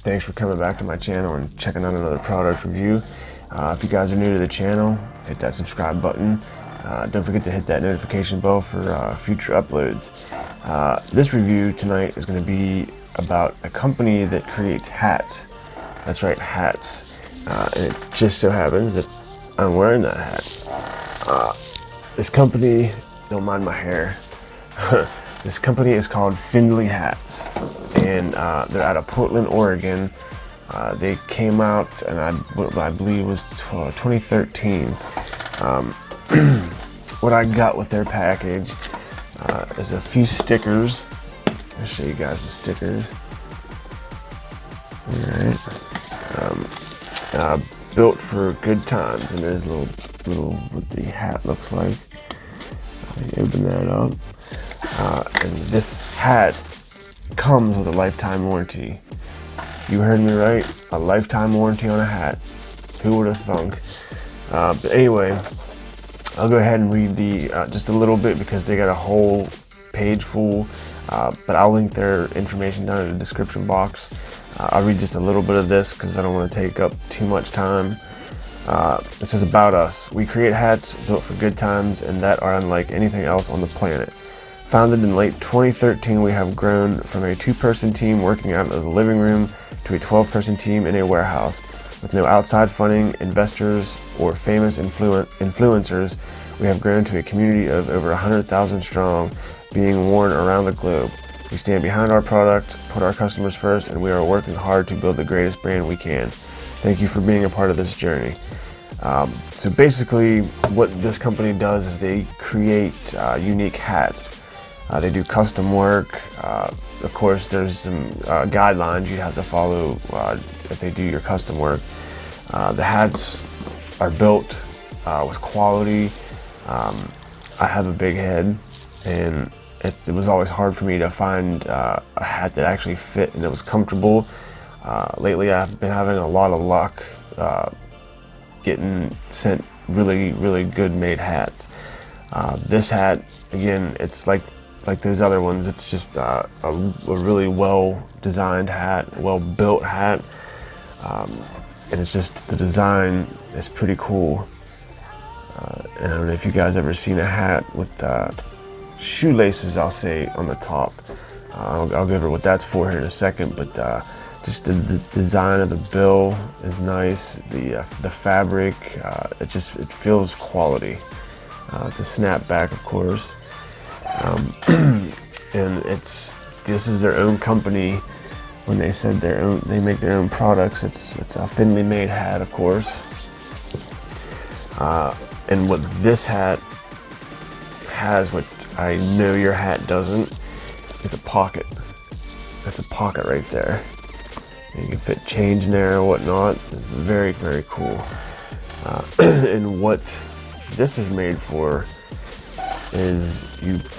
Thanks for coming back to my channel and checking out another product review. If you guys are new to the channel, hit that subscribe button. Don't forget to hit that notification bell for future uploads. This review tonight is going to be about a company that creates hats. That's right, hats. And it just so happens that I'm wearing that hat. This company, don't mind my hair. This company is called Findlay Hats, and they're out of Portland, Oregon. They came out, and I believe it was 2013. What I got with their package is a few stickers. I'll show you guys the stickers. All right. Built for good times, and there's a little what the hat looks like. Let me open that up. And this hat comes with a lifetime warranty. You heard me right, a lifetime warranty on a hat. Who would have thunk? But anyway, I'll go ahead and read the just a little bit because they got a whole page full. But I'll link their information down in the description box. I'll read just a little bit of this because I don't want to take up too much time. It says about us. We create hats built for good times and that are unlike anything else on the planet. Founded in late 2013, we have grown from a 2-person team working out of the living room to a 12-person team in a warehouse. With no outside funding, investors, or famous influencers, we have grown to a community of over 100,000 strong, being worn around the globe. We stand behind our product, put our customers first, and we are working hard to build the greatest brand we can. Thank you for being a part of this journey. So basically, what this company does is they create unique hats. They do custom work. Of course, there's some guidelines you have to follow if they do your custom work. The hats are built with quality. I have a big head, and it was always hard for me to find a hat that actually fit and that was comfortable. Lately, I've been having a lot of luck getting sent really good made hats. This hat, again, it's like those other ones. It's just a really well designed hat, well built hat, and it's just the design is pretty cool. And I don't know if you guys ever seen a hat with shoelaces, I'll say, on the top. I'll go over what that's for here in a second, but just the design of the bill is nice. The fabric, it feels quality. It's a snapback, of course. And this is their own company. When they said they make their own products, it's a Findlay made hat, of course. And what this hat has, what I know your hat doesn't, is a pocket. That's a pocket right there. You can fit change in there or whatnot. Very cool. And what this is made for is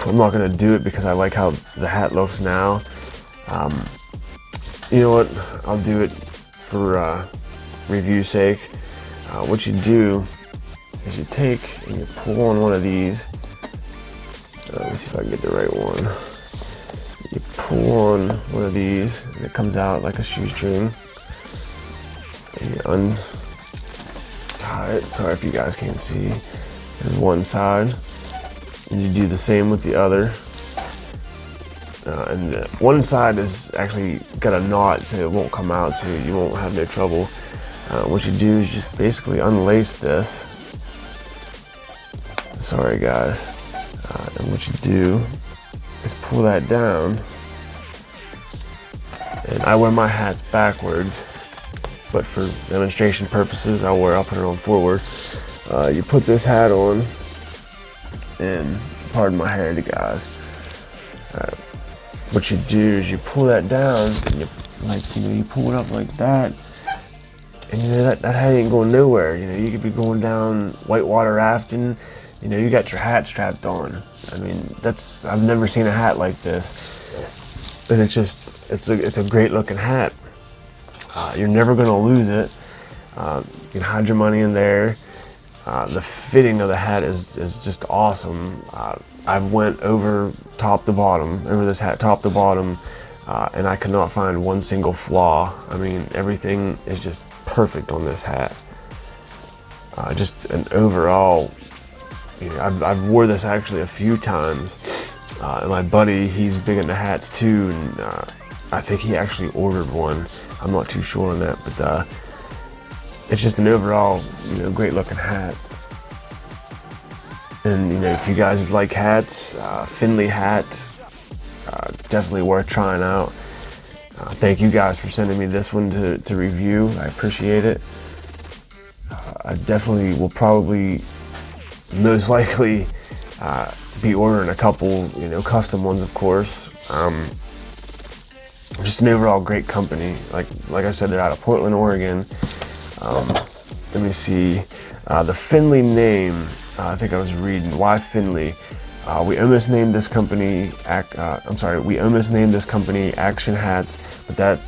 I'm not gonna do it because I like how the hat looks now. You know what? I'll do it for review's sake. What you do is you take and you pull on one of these. Let me see if I can get the right one. You pull on one of these and it comes out like a shoestring. And you untie it. Sorry if you guys can't see. There's one side. And you do the same with the other. And one side is actually got a knot so it won't come out, so you won't have no trouble. What you do is just basically unlace this. Sorry guys. And what you do is pull that down. And I wear my hats backwards, but for demonstration purposes, I'll put it on forward. You put this hat on, and pardon my hair, guys. What you do is you pull that down, and you pull it up like that, and that hat ain't going nowhere. You could be going down whitewater rafting. You got your hat strapped on. I mean, I've never seen a hat like this, and it's a great looking hat. You're never gonna lose it. You can hide your money in there. The fitting of the hat is just awesome. I've went over top to bottom, over this hat top to bottom, and I could not find one single flaw. I mean, everything is just perfect on this hat. Just an overall, you know, I've wore this actually a few times, and my buddy, he's big into hats too, and I think he actually ordered one. I'm not too sure on that, but it's just an overall, you know, great looking hat. And you know, if you guys like hats, Findlay hat, definitely worth trying out. Thank you guys for sending me this one to review. I appreciate it. I definitely will probably, most likely, be ordering a couple, you know, custom ones, of course. Just an overall great company. Like I said, they're out of Portland, Oregon. Let me see. The Findlay name, I think I was reading, why Findlay? We almost named this company, we almost named this company Action Hats, but that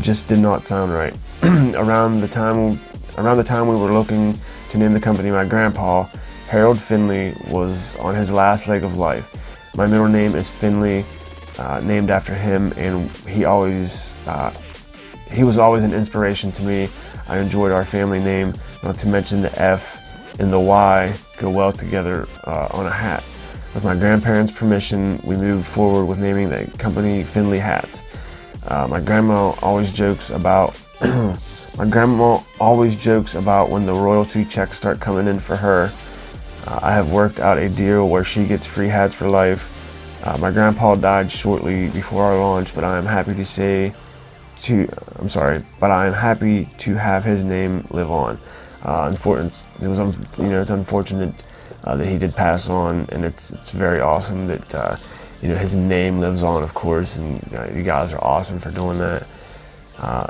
just did not sound right. Around the time we were looking to name the company, my grandpa, Harold Findlay, was on his last leg of life. My middle name is Findlay, named after him, and he was always an inspiration to me. I enjoyed our family name, not to mention the F and the Y go well together on a hat. With my grandparents' permission, we moved forward with naming the company Findlay Hats. My grandma always jokes about when the royalty checks start coming in for her. I have worked out a deal where she gets free hats for life. My grandpa died shortly before our launch, but I am happy to have his name live on. It's unfortunate that he did pass on, and it's very awesome that you know, his name lives on, of course, and you guys are awesome for doing that.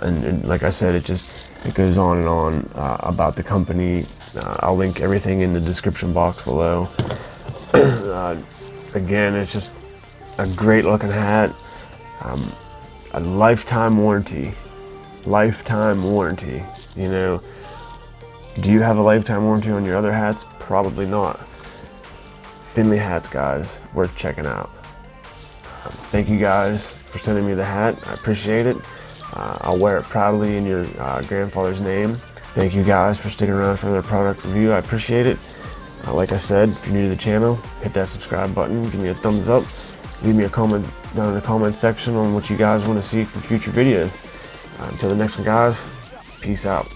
And like I said, it goes on and on about the company. I'll link everything in the description box below. Again, it's just a great looking hat. A lifetime warranty. Lifetime warranty. You know, do you have a lifetime warranty on your other hats? Probably not. Findlay hats, guys, worth checking out. Thank you guys for sending me the hat. I appreciate it. I'll wear it proudly in your grandfather's name. Thank you guys for sticking around for another product review. I appreciate it. Like I said, if you're new to the channel, hit that subscribe button, give me a thumbs up, leave me a comment down in the comment section on what you guys want to see for future videos. Until the next one, guys, peace out.